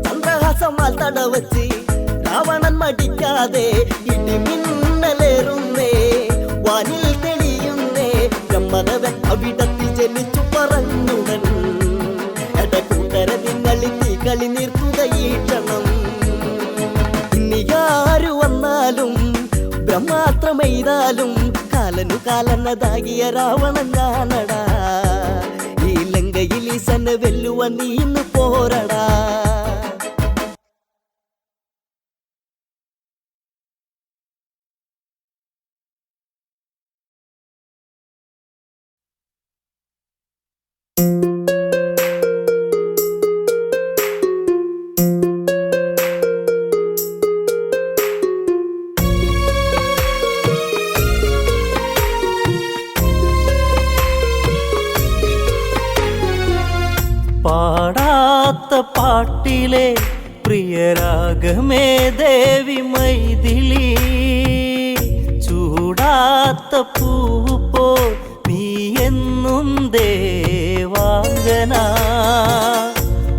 ചന്ദ്രഹാസമാൽ തടവച്ച് രാവണൻ മടിക്കാതെ ഇടിമിന്നലേറുന്നേ വാനിൽ തെളിയുന്നേ ബ്രഹ്മദേവൻ അവിടത്തിൽ ജനിച്ചു പറഞ്ഞുടൻ എടക്കൂട്ടരെ നിങ്ങളിൽ തീ കളി നിർത്തുകയീട്ടണം ഇന്നിയാരു വന്നാലും ബ്രഹ്മാസ്ത്രമെയ്താലും കാലനു കാലനതാകിയ രാവണൻ ഞാനടാ ഈ ലങ്കയിൽ ഈശനെ വെല്ലുവാൻ നീ ഇന്ന് പോരടാ പാടാത്ത പാട്ടിലെ പ്രിയരാഗമേ ദേവി മൈഥിലി ചൂടാത്ത പൂപ്പോ നീ എന്നും ദേവാംഗന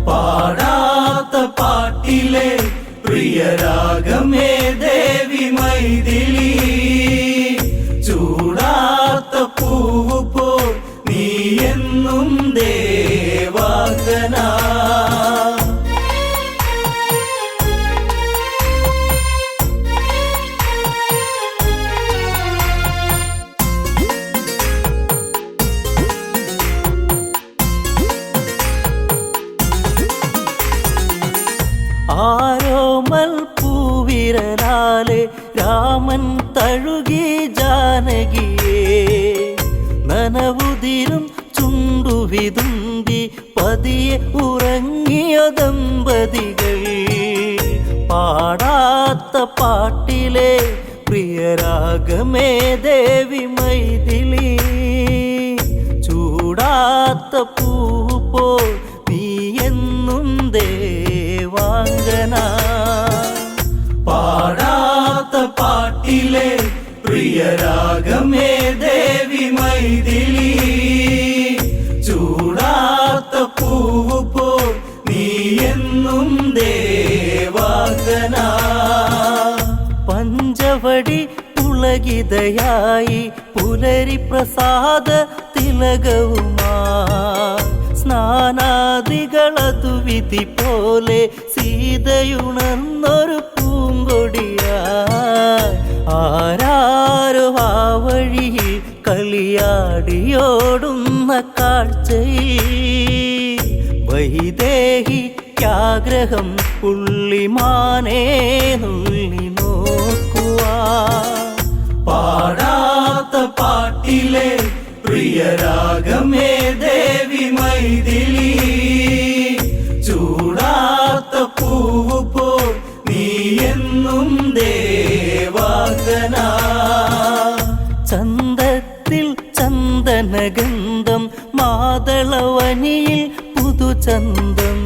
പാടാത്ത പാട്ടിലെ പ്രിയരാഗമേ ദേവി മൈഥിലി ചൂടാത്ത പൂവ് പോ നീ എന്നും ദേവാംഗന ആരോമൽ പൂവിരലാലെ രാമൻ തഴുകി ജാനകിയെ നനവുതിരും ചുണ്ടുവിതുമ്പി പതിയെ ഉറങ്ങിയ ദമ്പതികൾ പാടാത്ത പാട്ടിലെ പ്രിയരാഗമേ ദേവി മൈഥിലി ചൂടാത്ത പൂപ്പോ നീ എന്നും ദേവാംഗന പാടാത്ത പാട്ടിലെ പ്രിയരാഗമേ ദേവി മൈഥിലി ചൂടാത്ത പൂവ് പോ നീ എന്നും ദേവാംഗന പഞ്ചവ പഞ്ചവടി പുളകിതയായി പുലരി പ്രസാദ തിലകവുമാ സ്നാനാദികളതു വിധി പോലെ സീതയുണർന്നൊരു പൂങ്കൊടിയായി ആരാരോ ആ വഴിയിൽ കളിയാടിയോടുന്ന കാഴ്ചയിൽ വൈദേഹിക്കാഗ്രഹം പുള്ളിമാനേ നുള്ളി നോക്കുവാ പാടാത്ത പാട്ടിലെ പ്രിയരാഗമേ ദേവി മൈഥിലി ചൂടാത്ത പൂവ് പോ നീ എന്നും ദേവാംഗനാ ചന്തത്തിൽ ചന്ദനഗന്ധം മാതളവനിയിൽ പുതുചന്തം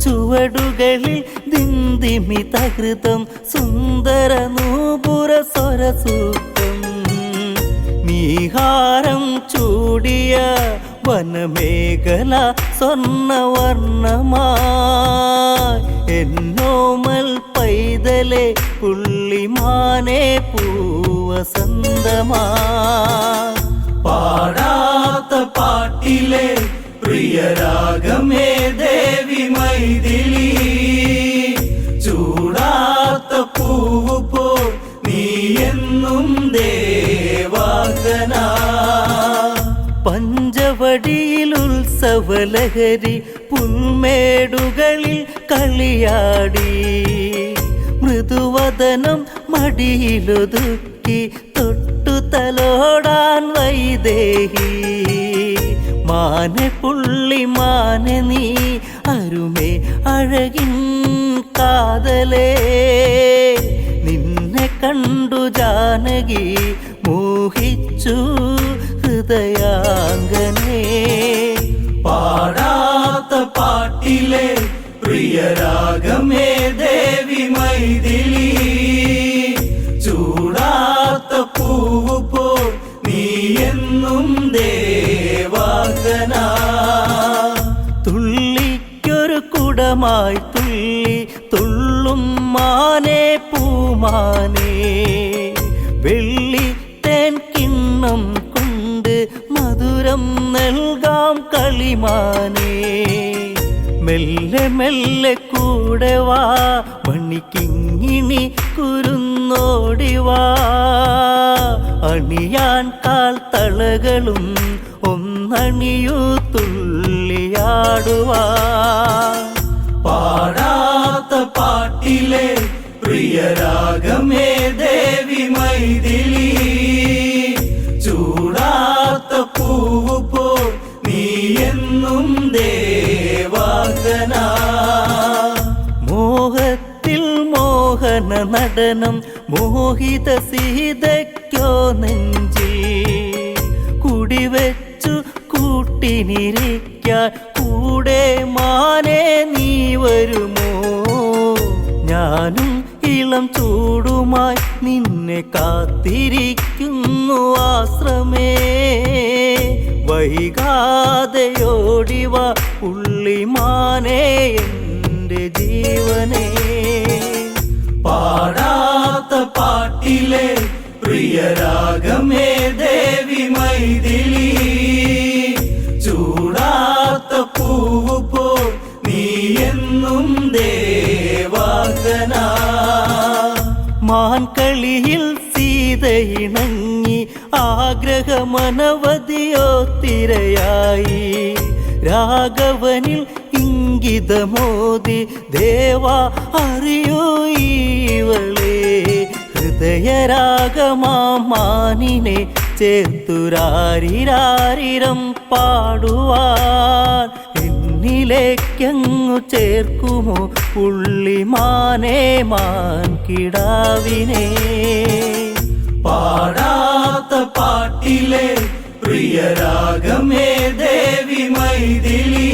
ചുവടുകളിൽ ദിന്ദിമിതകൃതം സുന്ദര നൂപുര സ്വരസൂക്തം നീഹാരം ചൂടിയ വനമേഖല സ്വർണവർണ്ണമായി എന്നോമൽ പൈതലെ പുള്ളിമാനെ പൂവസന്തമാ പാടാത്ത പാട്ടിലെ പ്രിയരാഗമേ ദേവി മൈഥിലി ചൂടാത്ത പൂവ് പോ നീ എന്നും ദേവാംഗനാ പഞ്ചവടിയിൽ ഉത്സവലഹരി പുൽമേടുകളിൽ കളിയാടി മൃദുവദനം മടിയിലൊതുക്കി തൊട്ടു തലോടാൻ വൈദേഹി മാനെ പുള്ളി മാനെ നീ അരുമേ അഴകിൻ കാതലേ നിന്നെ കണ്ടു ജാനകി മോഹിച്ചു ഹൃദയാംഗനേ പാടാത്ത പാട്ടിലെ പ്രിയരാഗമേ ദേവി മൈഥിലി ചൂടാത്ത പൂവ് പോ നീ എന്നും ദേവാംഗനാ തുള്ളിക്കൊരു കുടമായി തുള്ളി തുള്ളും മാനേ പൂമാനേ വെള്ളി തേൻ കിണ്ണം കൊണ്ട് മധുരം നൽകാം കളിമാനേ മെല്ലെ മെല്ലെ കൂടെ വാ മണിക്കിങ്ങിണി കുരുന്നോടിവാ അണിയാൻ കാൽ തളകളും ഒന്നണിയൂ തുള്ളിയാടുവാ പാടാത്ത പാട്ടിലെ പ്രിയരാഗമേ ദേവി മൈഥിലി ചൂടാത്ത പൂവ് പോ നീ എന്നും ദേവാംഗനാ മോഹത്തിൽ മോഹന നടനം മോഹിത സീതയ്ക്കോ നെഞ്ചിൽ കുടിവെച്ചു കൂട്ടിനിരിക്കാൻ കൂടെ മാനേ നീ വരുമോ ഞാനും ഇളം ചൂടുമായി നിന്നെ കാത്തിരിക്കുന്നു ആശ്രമേ വൈകാതെയോടിവ പുള്ളിമാനേ എൻ്റെ ജീവനേ പാടാത്ത പാട്ടിലെ പ്രിയരാഗമേ ദേവി മൈഥിലി ചൂടാത്ത പൂവ് പോ നീ എന്നും ദേവാംഗനാ മാൻകളിയിൽ സീതയിണങ്ങി ആഗ്രഹമനവധിയോ തിരയായി രാഘവനിൽ ഇംഗിതമോദി ദേവാ അറിയൂ ഈവളേ ഹൃദയരാഗമാനിനെ ചേർത്തുരാരിരാരിരം പാടുവാൻ എന്നിലേക്കങ്ങു ചേർക്കുമോ പുള്ളിമാനേ മാൻ കിടാവിനെ പാടാത്ത പാട്ടിലെ പ്രിയരാഗമേ ദേവി മൈഥിലി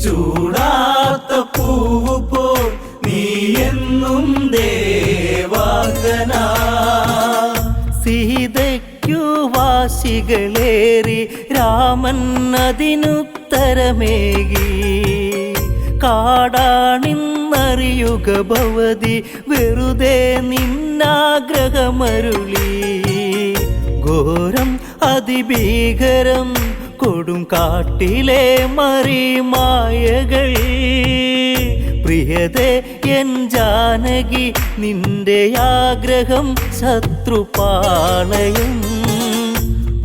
ചൂടാത്ത പൂവ് പോ നീ എന്നും ദേവാംഗനാ സീതയ്ക്കു വാശികളേറി രാമൻ അതിനുത്തരമേകി കാടാണിന്നറിയാതെ അറിയുക ഭവതി വെറുതെ നിന്നാഗ്രഹമരുളി ഘോരം അതിഭീകരം കൊടും കാട്ടിലെ മറിമായകൾ പ്രിയതേ എൻ ജാനകി നിന്റെ ആഗ്രഹം ശത്രുപാളയം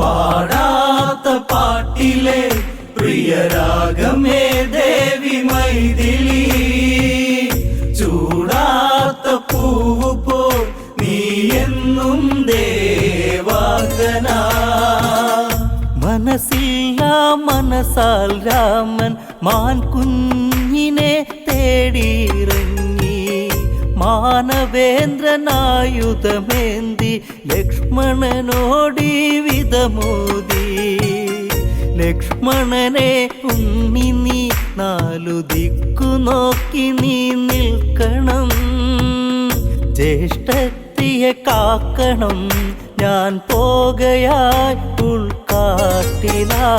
പാടാത്ത പാട്ടിലെ പ്രിയരാഗമേ ദേവി മൈഥിലി ചൂടാത്ത പൂവ് പോ നീ എന്നും ദേവാംഗന മനസ്സില്ല മനസാൽ രാമൻ മാൻ കുഞ്ഞിനെ തേടിയിറങ്ങി മാനവേന്ദ്രനായുധമേന്തി ലക്ഷ്മണനോടി വിധമോദി ലക്ഷ്മണനെ ഉണ്ണി നീ നാലു ദിക്കു നോക്കി നീ നിൽക്കണം ജ്യേഷ്ഠത്തിയെ കാക്കണം ഞാൻ പോകയായി ഉൾക്കാട്ടിലാ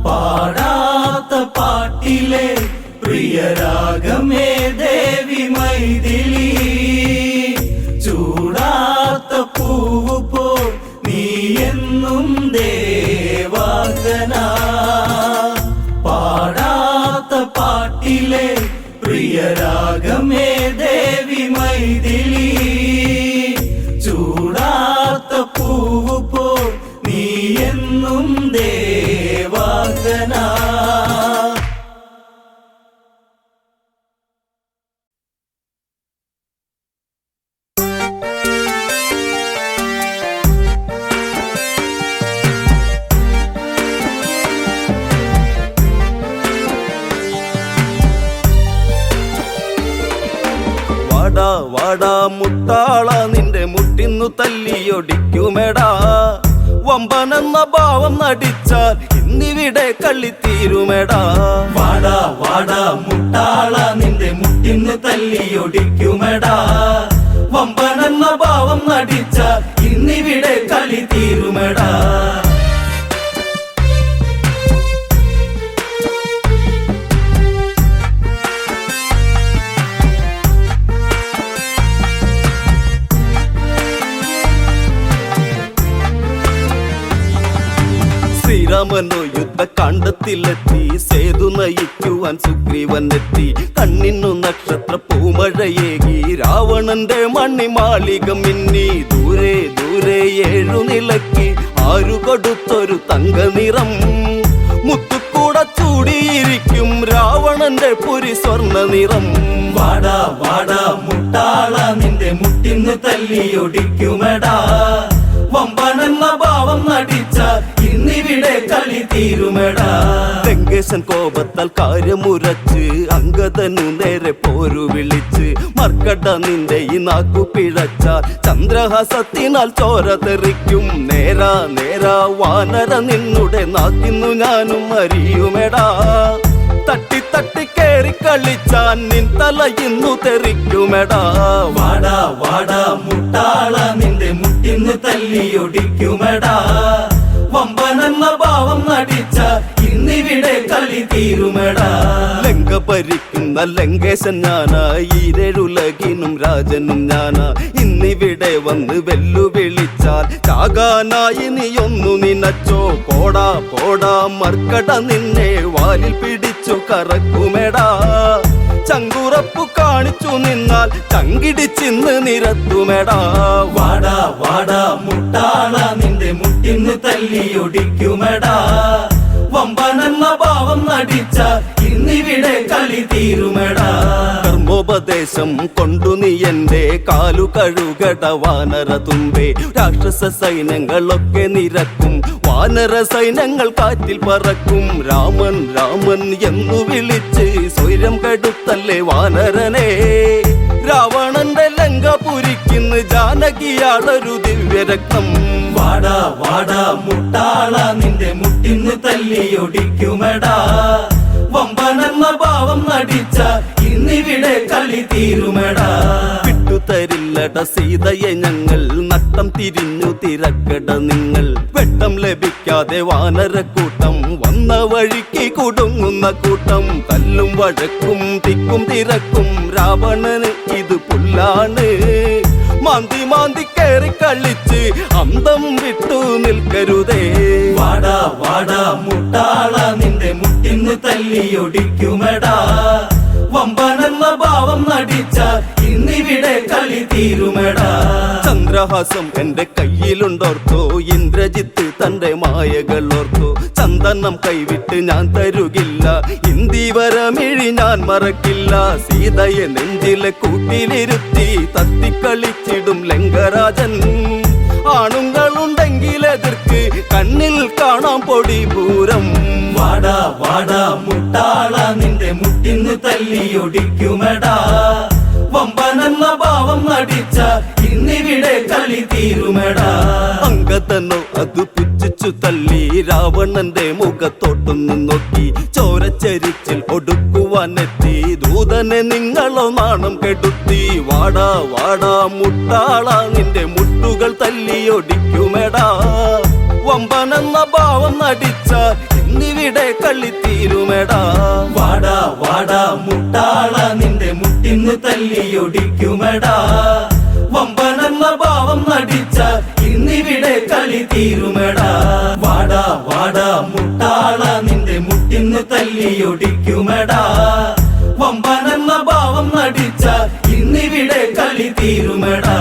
പാടാത്ത പാട്ടിലെ പ്രിയരാഗമേ ദേവി മൈഥിലി ചൂടാത്ത പൂവ് പോ നീ എന്നും ദേവാംഗന പാടാത്ത പാട്ടിലെ പ്രിയരാഗമേ ദേവി മൈഥിലി ചൂടാത്ത പൂവ് പോ നീ എന്നും ദേവാംഗന വാടാ വാടാ മുട്ടാള നിന്റെ മുട്ടിന്നു തല്ലിയൊടിക്കുമെടാ വമ്പനെന്ന ഭാവം നടിച്ചാൽ ഇന്നിവിടെ കള്ളിത്തീരുമെടാ വാടാ വാടാ മുട്ടാള നിന്റെ മുട്ടിന്ന് തല്ലിയൊടിക്കുമെടാ വമ്പനെന്ന ഭാവം നടിച്ച ഇന്നിവിടെ കളി തീരുമെടാ ശ്രീരാമനോ യുദ്ധകാണ്ഡത്തിലെത്തി സേതു നയിക്കുവാൻ സുഗ്രീവനെത്തി കണ്ണിന്നു നക്ഷത്ര പൂമഴയേകി രാവണന്റെ മണിമാളിക മിന്നി ദൂരെ ദൂരെ 7 നിലയ്ക്ക് ആരു കൊടുത്തൊരു തങ്ക നിറം മുത്തുകൂട ചൂടിയിരിക്കും രാവണന്റെ പുരി സ്വർണ്ണ നിറം വാടാ വാടാ മുട്ടാള നിന്റെ മുട്ടിന്ന് തല്ലിയൊടിക്കുമെടാ വമ്പനെന്ന ഭാവം നടിച്ച ഇന്നിവിടെ കളി തീരുമെടാ ലങ്കേശൻ കോപത്താൽ കാര്യമുറച്ച് അങ്കദനു നേരെ പോരു വിളിച്ച് മർക്കട നിന്റെ ഈ നാക്കു പിഴച്ചാൽ ചന്ദ്രഹാസത്തിനാൽ ചോര തെറിക്കും നേരാ നേരാ വാനര നിന്നുടെ നാക്കിന്നു ഞാനും അറിയുമെടാ തട്ടി തട്ടി കേറി കളിച്ചാൻ നിൻ തല ഇന്നു തെറിക്കുമെടാ വാടാ വാടാ മുട്ടാള നിന്റെ മുട്ടിന്ന് തല്ലിയൊടിക്കുമെടാ വമ്പനെന്ന ഭാവം നടിച്ച ഇന്നിവിടെ കളി തീരുമെടാ ലങ്ക ഭരിക്കുന്ന ലങ്കേശൻ ഞാനാ ഈരഴുലകിനും രാജനും ഞാനാ ഇന്നിവിടെ വന്ന് വെല്ലുവിളിച്ചാൽ ചാകാനായി നീയൊന്നു നിനച്ചോ പോടാ പോടാ മർക്കട നിന്നെ വാലിൽ പിടിച്ചു കറക്കുമെടാ ചങ്കുറപ്പു കാണിച്ചു നിന്നാൽ ചങ്കിടിച്ചിന്ന് നിരത്തുമെടാ വാടാ വാടാ മുട്ടാള നിന്റെ മുട്ടിന്ന് തല്ലിയൊടിക്കുമെടാ വമ്പനെന്ന ഭാവം നടിച്ച ഇന്നിവിടെ കളി തീരുമെടാ കർമ്മോപദേശം കൊണ്ടു നീ എന്റെ കാലു കഴുകട വാനര തുമ്പേ രാക്ഷസ സൈന്യങ്ങളൊക്കെ നിരക്കും വാനര സൈന്യങ്ങൾ കാറ്റിൽ പറക്കും രാമൻ രാമൻ എന്നു വിളിച്ച് സ്വൈരം കെടുത്തല്ലേ വാനരനെ രാവണന്റെ ലങ്ക പുരിക്കുന്ന ജാനകിയാളൊരു ദിവ്യരക്തം വാടാ വാടാ മുട്ടാള നിന്റെ മുട്ടിന്ന് തല്ലിയൊടിക്കുമെടാ വമ്പനെന്ന ഭാവം നടിച്ച ഇന്നിവിടെ കളി തീരുമെടാ വിട്ടുതരില്ലട തിരക്കട സീതയെ ഞങ്ങൾ നട്ടം തിരിഞ്ഞു തിരക്കട നിങ്ങൾ വെട്ടം ലഭിക്കാതെ വാനരക്കൂട്ടം വന്ന വഴിക്ക് കുടുങ്ങുന്ന കൂട്ടം തല്ലും വഴക്കും തിക്കും തിരക്കും രാവണന് ഇത് പുല്ലാണ് മാന്തി മാന്തി കയറി കളിച്ച് അന്തം വിട്ടു നിൽക്കരുതേ വാടാ വാടാ മുട്ടാള നിന്റെ മുട്ടിന്ന് തല്ലിയൊടിക്കുമെടാ വമ്പനെന്ന ഭാവം നടിച്ച ഇന്നിവിടെ കളി തീരുമെടാ ചന്ദ്രഹാസം എന്റെ കയ്യിലുണ്ടോർത്തോ ഇന്ദ്രജിത്ത് തന്റെ മായകൾ ഓർത്തോ ചന്ദനം കൈവിട്ട് ഞാൻ തരുകില്ല ഇന്ദിവരമിഴി ഞാൻ മറക്കില്ല സീതയെ നെഞ്ചിലെ കൂട്ടിലിരുത്തി തത്തിക്കളിച്ചിടും ലങ്കരാജൻ ആണുങ്ങളുണ്ടെങ്കിലെതിർക്ക് കണ്ണിൽ കാണാം പൊടി പൂരം വാടാ വാടാ മുട്ടാള നിന്റെ മുട്ടിന്ന് തല്ലിയൊടിക്കുമെടാ വമ്പനെന്ന ഭാവം നടിച്ച ഇന്നിവിടെ കളി തീരുമെടാ അങ്കതനോ അത് പുച്ഛിച്ചു തല്ലി രാവണന്റെ മുഖത്തോട്ടൊന്നു നോക്കി ചോരച്ചരിച്ചിൽ ഒടുക്കുവാനെത്തി ദൂതനെ നിങ്ങളോ നാണം കെടുത്തി വാടാ വാടാ മുട്ടാള നിന്റെ മുട്ടുകൾ തല്ലിയൊടിക്കുമെടാ വമ്പനെന്ന ഭാവം നടിച്ച ഇന്നിവിടെ കളി തീരുമെടാ വാടാ വാടാ മുട്ടാള നിന്റെ മുട്ടിന്ന് തല്ലിയൊടിക്കുമെടാ വമ്പനെന്ന ഭാവം നടിച്ച ഇന്നിവിടെ കളി തീരുമെടാ വാടാ വാടാ മുട്ടാള നിന്റെ മുട്ടിന്ന് തല്ലിയൊടിക്കുമെടാ വമ്പനെന്ന ഭാവം നടിച്ച ഇന്നിവിടെ കളി തീരുമെടാ